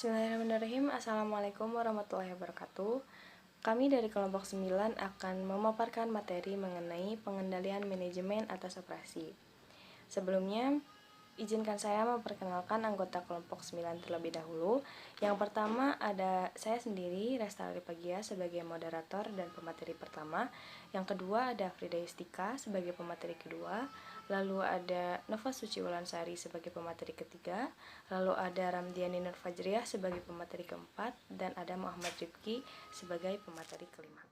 Bismillahirrahmanirrahim. Assalamualaikum warahmatullahi wabarakatuh. Kami dari kelompok 9 akan memaparkan materi mengenai pengendalian manajemen atas operasi. Sebelumnya, izinkan saya memperkenalkan anggota kelompok 9 terlebih dahulu. Yang pertama ada saya sendiri, Restari Pagia, sebagai moderator dan pemateri pertama. Yang kedua ada Frida Yustika sebagai pemateri kedua. Lalu ada Nova Suci Wulansari sebagai pemateri ketiga. Lalu ada Ramdiani Nur Fajriah sebagai pemateri keempat. Dan ada Muhammad Rifki sebagai pemateri kelima.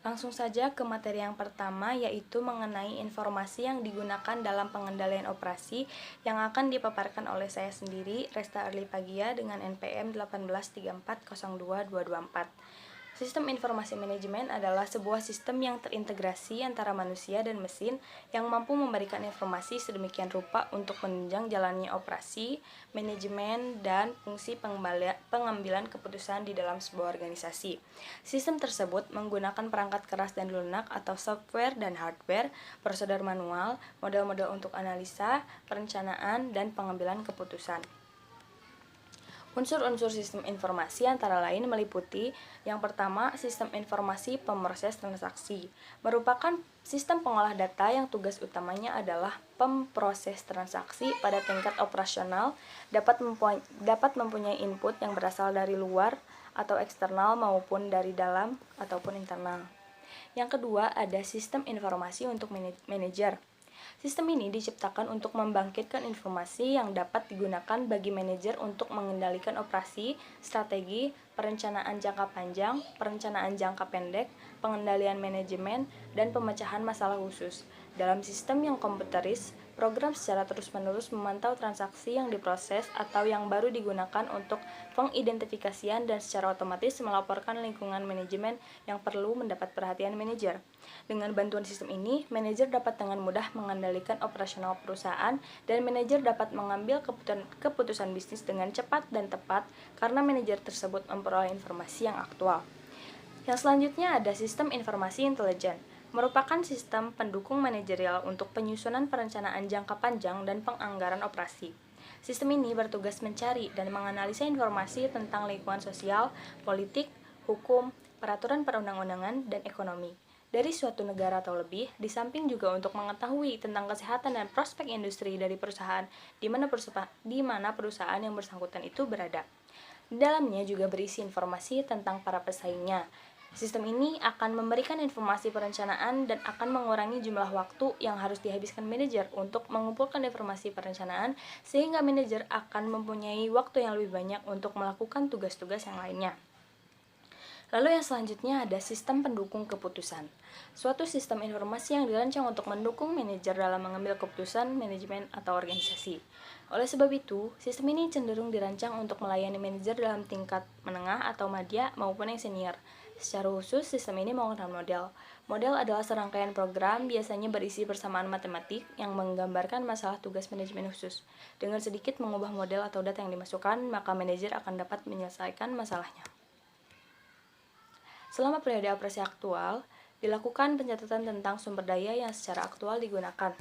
Langsung saja ke materi yang pertama, yaitu mengenai informasi yang digunakan dalam pengendalian operasi yang akan dipaparkan oleh saya sendiri, Resta Arli Pagia, dengan NPM 183402224. Sistem informasi manajemen adalah sebuah sistem yang terintegrasi antara manusia dan mesin yang mampu memberikan informasi sedemikian rupa untuk menunjang jalannya operasi, manajemen, dan fungsi pengambilan keputusan di dalam sebuah organisasi. Sistem tersebut menggunakan perangkat keras dan lunak atau software dan hardware, prosedur manual, model-model untuk analisa, perencanaan, dan pengambilan keputusan. Unsur-unsur sistem informasi antara lain meliputi yang pertama, sistem informasi pemroses transaksi, merupakan sistem pengolah data yang tugas utamanya adalah pemproses transaksi pada tingkat operasional, dapat mempunyai input yang berasal dari luar atau eksternal maupun dari dalam ataupun internal. Yang kedua, ada sistem informasi untuk manajer. Sistem ini diciptakan untuk membangkitkan informasi yang dapat digunakan bagi manajer untuk mengendalikan operasi, strategi, perencanaan jangka panjang, perencanaan jangka pendek, pengendalian manajemen, dan pemecahan masalah khusus. Dalam sistem yang komputeris, program secara terus-menerus memantau transaksi yang diproses atau yang baru digunakan untuk pengidentifikasian dan secara otomatis melaporkan lingkungan manajemen yang perlu mendapat perhatian manajer. Dengan bantuan sistem ini, manajer dapat dengan mudah mengendalikan operasional perusahaan dan manajer dapat mengambil keputusan bisnis dengan cepat dan tepat karena manajer tersebut memperoleh informasi yang aktual. Yang selanjutnya ada sistem informasi intelijen, merupakan sistem pendukung manajerial untuk penyusunan perencanaan jangka panjang dan penganggaran operasi. Sistem ini bertugas mencari dan menganalisa informasi tentang lingkungan sosial, politik, hukum, peraturan perundang-undangan, dan ekonomi dari suatu negara atau lebih, di samping juga untuk mengetahui tentang kesehatan dan prospek industri dari perusahaan di mana perusahaan yang bersangkutan itu berada. Di dalamnya juga berisi informasi tentang para pesaingnya. Sistem ini akan memberikan informasi perencanaan dan akan mengurangi jumlah waktu yang harus dihabiskan manajer untuk mengumpulkan informasi perencanaan sehingga manajer akan mempunyai waktu yang lebih banyak untuk melakukan tugas-tugas yang lainnya. Lalu yang selanjutnya ada sistem pendukung keputusan. Suatu sistem informasi yang dirancang untuk mendukung manajer dalam mengambil keputusan manajemen atau organisasi. Oleh sebab itu, sistem ini cenderung dirancang untuk melayani manajer dalam tingkat menengah atau madya maupun yang senior. Secara khusus, sistem ini menggunakan model. Model adalah serangkaian program biasanya berisi persamaan matematik yang menggambarkan masalah tugas manajemen khusus. Dengan sedikit mengubah model atau data yang dimasukkan, maka manajer akan dapat menyelesaikan masalahnya. Selama periode operasi aktual, dilakukan pencatatan tentang sumber daya yang secara aktual digunakan.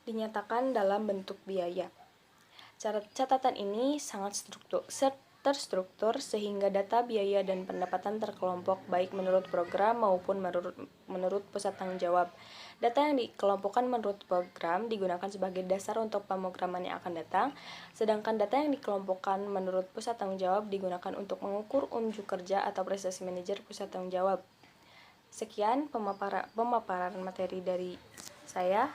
Dinyatakan dalam bentuk biaya. Catatan ini sangat terstruktur sehingga data biaya dan pendapatan terkelompok baik menurut program maupun menurut pusat tanggung jawab. Data yang dikelompokkan menurut program digunakan sebagai dasar untuk pemrograman yang akan datang, sedangkan data yang dikelompokkan menurut pusat tanggung jawab digunakan untuk mengukur unjuk kerja atau prestasi manajer pusat tanggung jawab. Sekian pemaparan materi dari saya.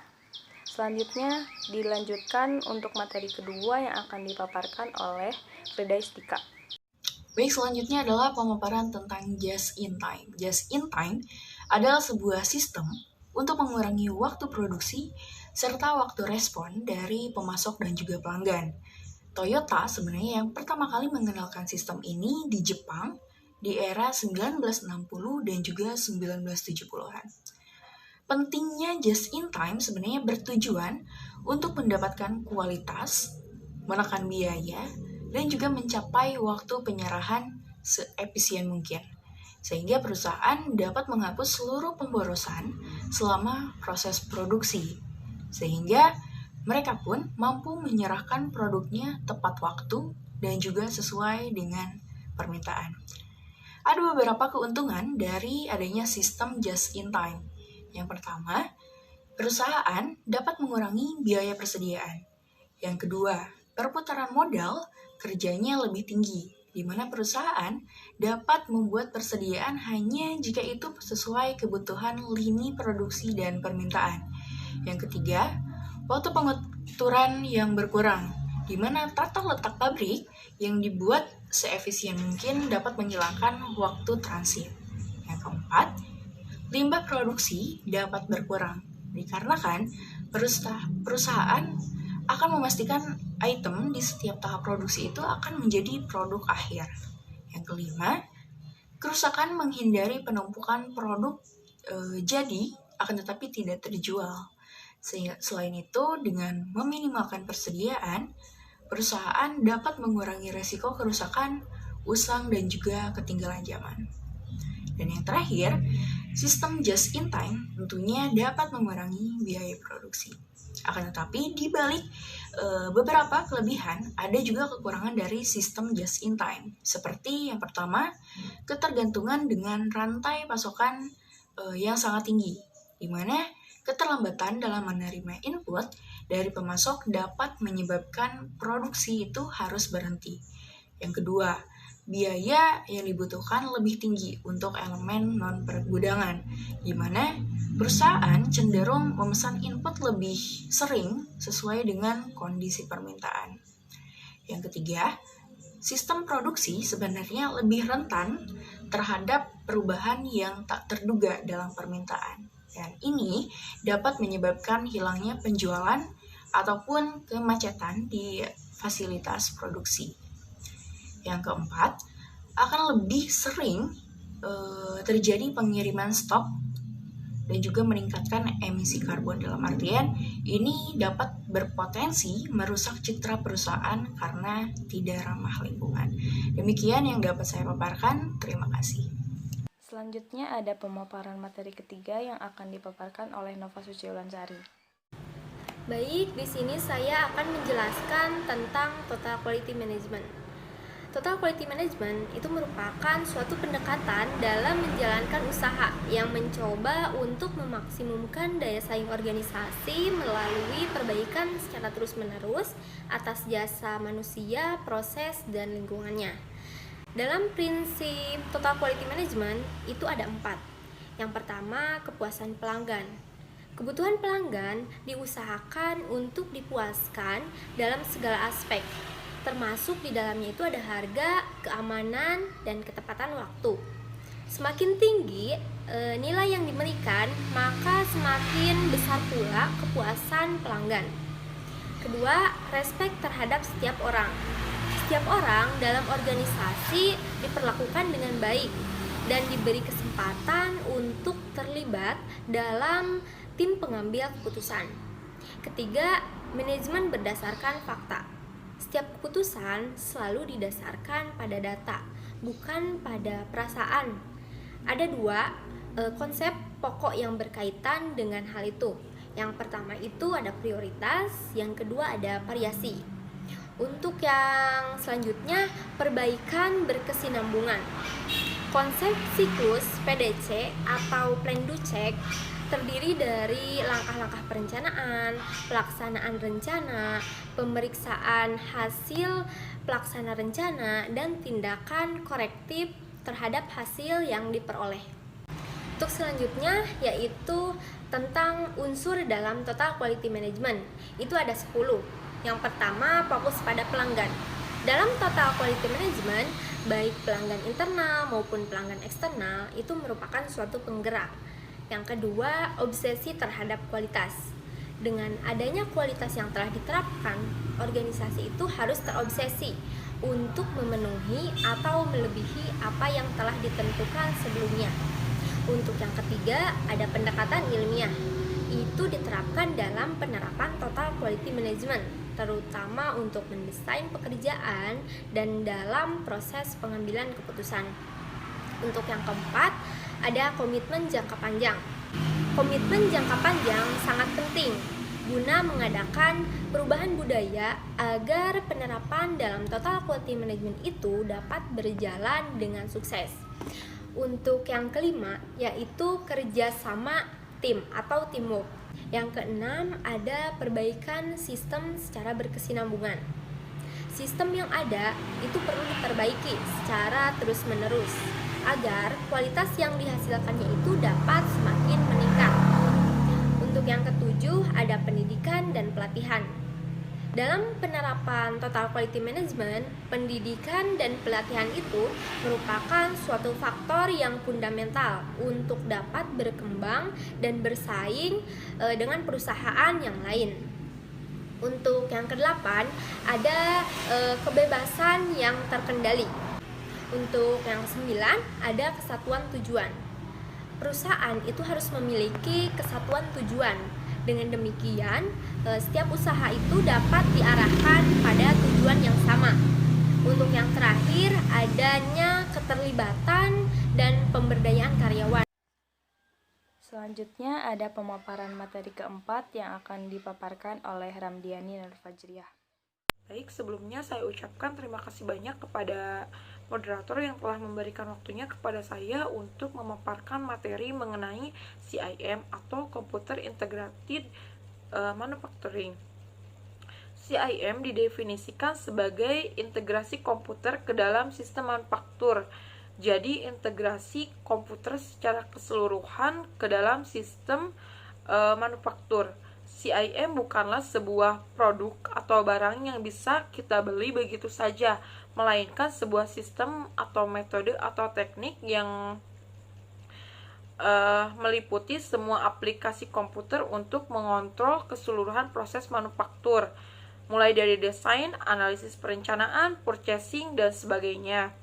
Selanjutnya dilanjutkan untuk materi kedua yang akan dipaparkan oleh Frida Yustika. Baik, selanjutnya adalah pemaparan tentang just in time. Just in time adalah sebuah sistem untuk mengurangi waktu produksi serta waktu respon dari pemasok dan juga pelanggan. Toyota sebenarnya yang pertama kali mengenalkan sistem ini di Jepang di era 1960 dan juga 1970-an. Pentingnya just in time sebenarnya bertujuan untuk mendapatkan kualitas, menekan biaya, dan juga mencapai waktu penyerahan seefisien mungkin. Sehingga perusahaan dapat menghapus seluruh pemborosan selama proses produksi. Sehingga mereka pun mampu menyerahkan produknya tepat waktu dan juga sesuai dengan permintaan. Ada beberapa keuntungan dari adanya sistem just in time. Yang pertama, perusahaan dapat mengurangi biaya persediaan. Yang kedua, perputaran modal kerjanya lebih tinggi, di mana perusahaan dapat membuat persediaan hanya jika itu sesuai kebutuhan lini produksi dan permintaan. Yang ketiga, waktu pengaturan yang berkurang, di mana tata letak pabrik yang dibuat seefisien mungkin dapat menghilangkan waktu transit. Yang keempat, limbah produksi dapat berkurang, dikarenakan perusahaan akan memastikan item di setiap tahap produksi itu akan menjadi produk akhir. Yang kelima, kerusakan menghindari penumpukan produk jadi akan tetapi tidak terjual. Selain itu, dengan meminimalkan persediaan, perusahaan dapat mengurangi resiko kerusakan, usang, dan juga ketinggalan zaman. Dan yang terakhir, sistem just in time tentunya dapat mengurangi biaya produksi. Akan tetapi, di balik beberapa kelebihan, ada juga kekurangan dari sistem just in time. Seperti yang pertama, ketergantungan dengan rantai pasokan yang sangat tinggi, di mana keterlambatan dalam menerima input dari pemasok dapat menyebabkan produksi itu harus berhenti. Yang kedua, biaya yang dibutuhkan lebih tinggi untuk elemen non-pergudangan, di mana perusahaan cenderung memesan input lebih sering sesuai dengan kondisi permintaan. Yang ketiga, sistem produksi sebenarnya lebih rentan terhadap perubahan yang tak terduga dalam permintaan. Dan ini dapat menyebabkan hilangnya penjualan ataupun kemacetan di fasilitas produksi. Yang keempat, akan lebih sering terjadi pengiriman stok dan juga meningkatkan emisi karbon. Dalam artian, ini dapat berpotensi merusak citra perusahaan karena tidak ramah lingkungan. Demikian yang dapat saya paparkan. Terima kasih. Selanjutnya ada pemaparan materi ketiga yang akan dipaparkan oleh Nova Suciwulansari. Baik, di sini saya akan menjelaskan tentang Total Quality Management. Total Quality Management itu merupakan suatu pendekatan dalam menjalankan usaha yang mencoba untuk memaksimumkan daya saing organisasi melalui perbaikan secara terus-menerus atas jasa manusia, proses, dan lingkungannya. Dalam prinsip Total Quality Management itu ada 4. Yang pertama, kepuasan pelanggan. Kebutuhan pelanggan diusahakan untuk dipuaskan dalam segala aspek, termasuk di dalamnya itu ada harga, keamanan, dan ketepatan waktu. Semakin tinggi nilai yang diberikan, maka semakin besar pula kepuasan pelanggan. Kedua, respek terhadap setiap orang. Setiap orang dalam organisasi diperlakukan dengan baik dan diberi kesempatan untuk terlibat dalam tim pengambil keputusan. Ketiga, manajemen berdasarkan fakta. Setiap keputusan selalu didasarkan pada data, bukan pada perasaan. Ada 2 konsep pokok yang berkaitan dengan hal itu. Yang pertama itu ada prioritas, yang kedua ada variasi. Untuk yang selanjutnya, perbaikan berkesinambungan. Konsep siklus PDC atau Plan Do Check terdiri dari langkah-langkah perencanaan, pelaksanaan rencana, pemeriksaan hasil pelaksana rencana, dan tindakan korektif terhadap hasil yang diperoleh. Untuk selanjutnya yaitu tentang unsur dalam Total Quality Management. Itu ada 10. Yang pertama, fokus pada pelanggan. Dalam Total Quality Management, baik pelanggan internal maupun pelanggan eksternal itu merupakan suatu penggerak. Yang kedua, obsesi terhadap kualitas. Dengan adanya kualitas yang telah diterapkan, organisasi itu harus terobsesi untuk memenuhi atau melebihi apa yang telah ditentukan sebelumnya. Untuk yang ketiga, ada pendekatan ilmiah. Itu diterapkan dalam penerapan Total Quality Management, terutama untuk mendesain pekerjaan dan dalam proses pengambilan keputusan. Untuk yang keempat, ada komitmen jangka panjang. Komitmen jangka panjang sangat penting guna mengadakan perubahan budaya agar penerapan dalam total quality management itu dapat berjalan dengan sukses. Untuk yang kelima, yaitu kerjasama tim atau teamwork. Yang keenam, ada perbaikan sistem secara berkesinambungan. Sistem yang ada itu perlu diperbaiki secara terus-menerus agar kualitas yang dihasilkannya itu dapat semakin meningkat. Untuk yang ketujuh, ada pendidikan dan pelatihan. Dalam penerapan total quality management, pendidikan dan pelatihan itu merupakan suatu faktor yang fundamental untuk dapat berkembang dan bersaing dengan perusahaan yang lain. Untuk yang kedelapan, ada kebebasan yang terkendali. Untuk yang kesembilan, ada kesatuan tujuan. Perusahaan itu harus memiliki kesatuan tujuan. Dengan demikian, setiap usaha itu dapat diarahkan pada tujuan yang sama. Untuk yang terakhir, adanya keterlibatan dan pemberdayaan karyawan. Selanjutnya ada pemaparan materi keempat yang akan dipaparkan oleh Ramdiani dan Fajriah. Baik, sebelumnya saya ucapkan terima kasih banyak kepada moderator yang telah memberikan waktunya kepada saya untuk memaparkan materi mengenai CIM atau Computer Integrated Manufacturing. CIM didefinisikan sebagai integrasi komputer ke dalam sistem manufaktur. Jadi integrasi komputer secara keseluruhan ke dalam sistem manufaktur. CIM bukanlah sebuah produk atau barang yang bisa kita beli begitu saja, melainkan sebuah sistem atau metode atau teknik yang meliputi semua aplikasi komputer untuk mengontrol keseluruhan proses manufaktur, mulai dari desain, analisis perencanaan, purchasing, dan sebagainya.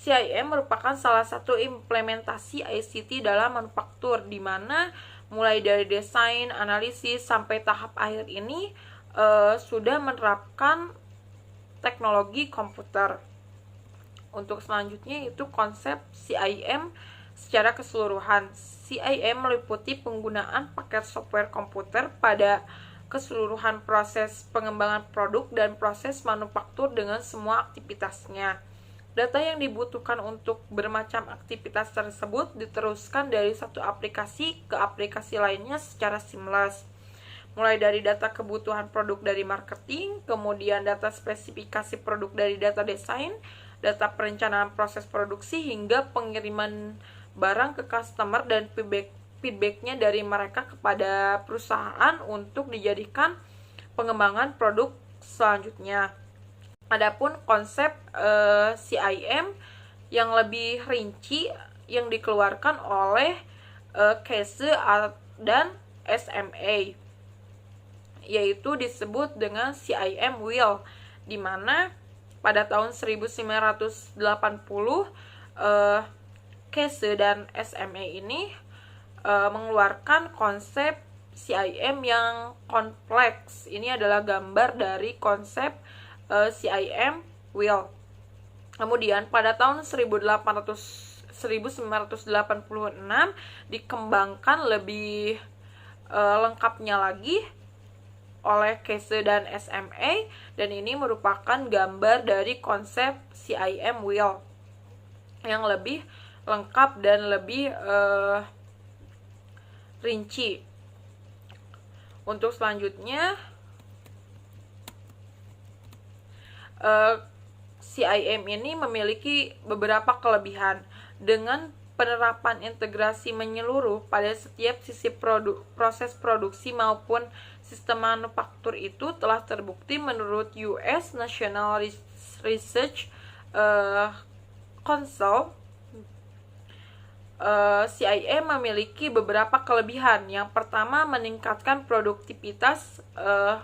CIM merupakan salah satu implementasi ICT dalam manufaktur, di mana mulai dari desain, analisis, sampai tahap akhir ini sudah menerapkan teknologi komputer. Untuk selanjutnya itu konsep CIM secara keseluruhan. CIM meliputi penggunaan paket software komputer pada keseluruhan proses pengembangan produk dan proses manufaktur dengan semua aktivitasnya. Data yang dibutuhkan untuk bermacam aktivitas tersebut diteruskan dari satu aplikasi ke aplikasi lainnya secara seamless. Mulai dari data kebutuhan produk dari marketing, kemudian data spesifikasi produk dari data desain, data perencanaan proses produksi, hingga pengiriman barang ke customer dan feedbacknya dari mereka kepada perusahaan untuk dijadikan pengembangan produk selanjutnya. Adapun konsep CIM yang lebih rinci yang dikeluarkan oleh Case dan SMA, yaitu disebut dengan CIM Wheel, di mana pada tahun 1980 Case dan SMA ini mengeluarkan konsep CIM yang kompleks. Ini adalah gambar dari konsep CIM Wheel. Kemudian pada tahun 1986 dikembangkan lebih lengkapnya lagi oleh Case dan SMA, dan ini merupakan gambar dari konsep CIM Wheel yang lebih lengkap dan lebih rinci. Untuk selanjutnya CIM ini memiliki beberapa kelebihan. Dengan penerapan integrasi menyeluruh pada setiap sisi proses produksi maupun sistem manufaktur itu telah terbukti menurut US National Research Council. CIM memiliki beberapa kelebihan. Yang pertama, meningkatkan produktivitas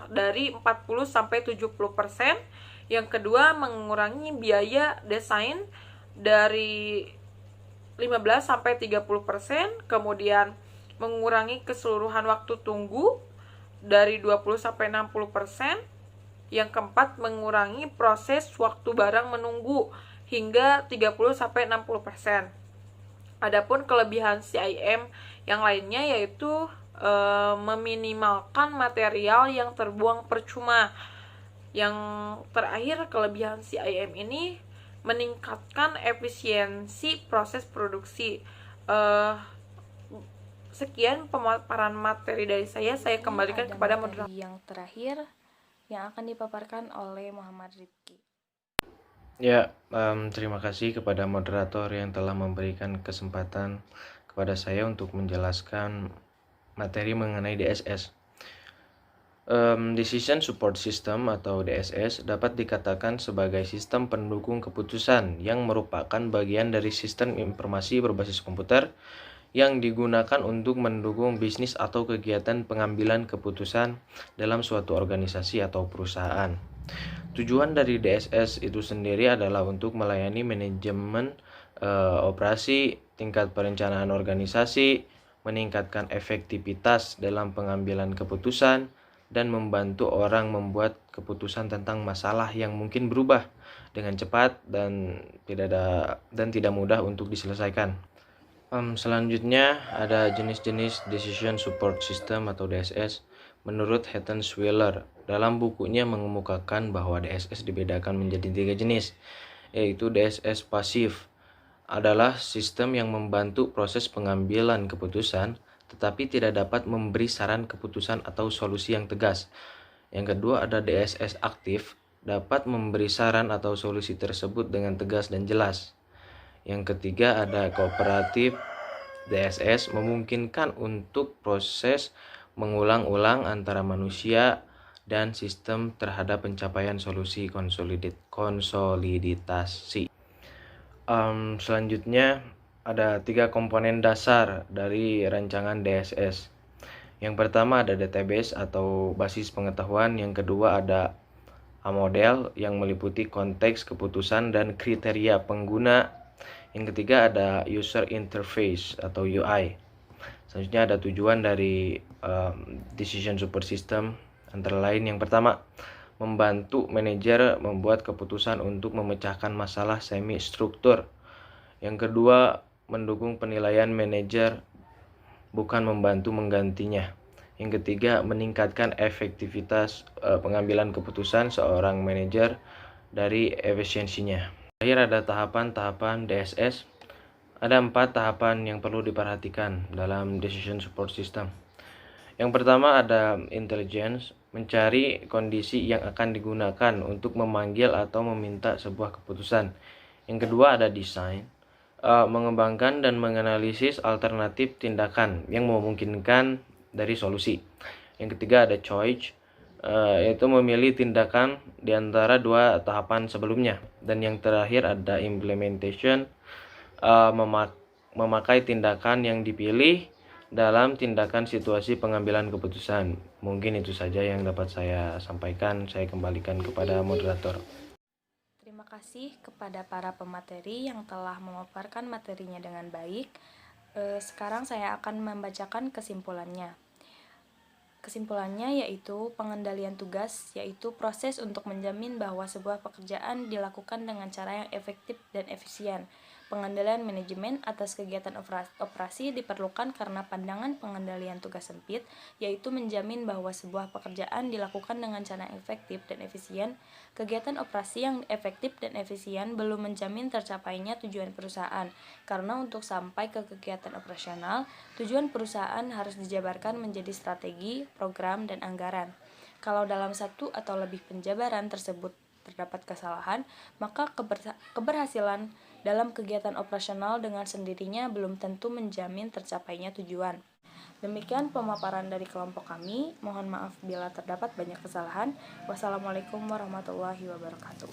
dari 40-70%. Yang kedua, mengurangi biaya desain dari 15-30%, kemudian mengurangi keseluruhan waktu tunggu dari 20-60%. Yang keempat, mengurangi proses waktu barang menunggu hingga 30-60%. Adapun kelebihan CIM yang lainnya yaitu meminimalkan material yang terbuang percuma. Yang terakhir, kelebihan CIM ini meningkatkan efisiensi proses produksi. Sekian pemaparan materi dari saya kembalikan kepada moderator. Yang terakhir yang akan dipaparkan oleh Muhammad Rifki. Ya, terima kasih kepada moderator yang telah memberikan kesempatan kepada saya untuk menjelaskan materi mengenai DSS. Decision Support System atau DSS dapat dikatakan sebagai sistem pendukung keputusan yang merupakan bagian dari sistem informasi berbasis komputer yang digunakan untuk mendukung bisnis atau kegiatan pengambilan keputusan dalam suatu organisasi atau perusahaan. Tujuan dari DSS itu sendiri adalah untuk melayani manajemen operasi, tingkat perencanaan organisasi, meningkatkan efektivitas dalam pengambilan keputusan, dan membantu orang membuat keputusan tentang masalah yang mungkin berubah dengan cepat dan tidak mudah untuk diselesaikan. Selanjutnya ada jenis-jenis Decision Support System atau DSS. Menurut Hettenswiller, dalam bukunya mengemukakan bahwa DSS dibedakan menjadi 3 jenis, yaitu DSS pasif adalah sistem yang membantu proses pengambilan keputusan tetapi tidak dapat memberi saran keputusan atau solusi yang tegas. Yang kedua ada DSS aktif, dapat memberi saran atau solusi tersebut dengan tegas dan jelas. Yang ketiga ada kooperatif. DSS memungkinkan untuk proses mengulang-ulang antara manusia dan sistem terhadap pencapaian solusi konsolidasi. Selanjutnya ada 3 komponen dasar dari rancangan DSS. Yang pertama ada database atau basis pengetahuan. Yang kedua ada model yang meliputi konteks keputusan dan kriteria pengguna. Yang ketiga ada user interface atau UI. Selanjutnya ada tujuan dari decision support system, antara lain yang pertama, membantu manajer membuat keputusan untuk memecahkan masalah semi struktur. Yang kedua, mendukung penilaian manajer, bukan membantu menggantinya. Yang ketiga, meningkatkan efektivitas pengambilan keputusan seorang manajer dari efisiensinya. Terakhir ada tahapan-tahapan DSS. Ada 4 tahapan yang perlu diperhatikan dalam decision support system. Yang pertama ada intelligence, mencari kondisi yang akan digunakan untuk memanggil atau meminta sebuah keputusan. Yang kedua ada design, mengembangkan dan menganalisis alternatif tindakan yang memungkinkan dari solusi. Yang ketiga ada choice, yaitu memilih tindakan di antara 2 tahapan sebelumnya. Dan yang terakhir ada implementation, memakai tindakan yang dipilih dalam tindakan situasi pengambilan keputusan. Mungkin itu saja yang dapat saya sampaikan. Saya kembalikan kepada moderator. Terima kasih kepada para pemateri yang telah memaparkan materinya dengan baik. Sekarang saya akan membacakan kesimpulannya. Kesimpulannya yaitu pengendalian tugas, yaitu proses untuk menjamin bahwa sebuah pekerjaan dilakukan dengan cara yang efektif dan efisien. Pengendalian manajemen atas kegiatan operasi diperlukan karena pandangan pengendalian tugas sempit, yaitu menjamin bahwa sebuah pekerjaan dilakukan dengan cara yang efektif dan efisien. Kegiatan operasi yang efektif dan efisien belum menjamin tercapainya tujuan perusahaan, karena untuk sampai ke kegiatan operasional, tujuan perusahaan harus dijabarkan menjadi strategi, program, dan anggaran. Kalau dalam satu atau lebih penjabaran tersebut terdapat kesalahan, maka keberhasilan dalam kegiatan operasional dengan sendirinya belum tentu menjamin tercapainya tujuan. Demikian pemaparan dari kelompok kami. Mohon maaf bila terdapat banyak kesalahan. Wassalamualaikum warahmatullahi wabarakatuh.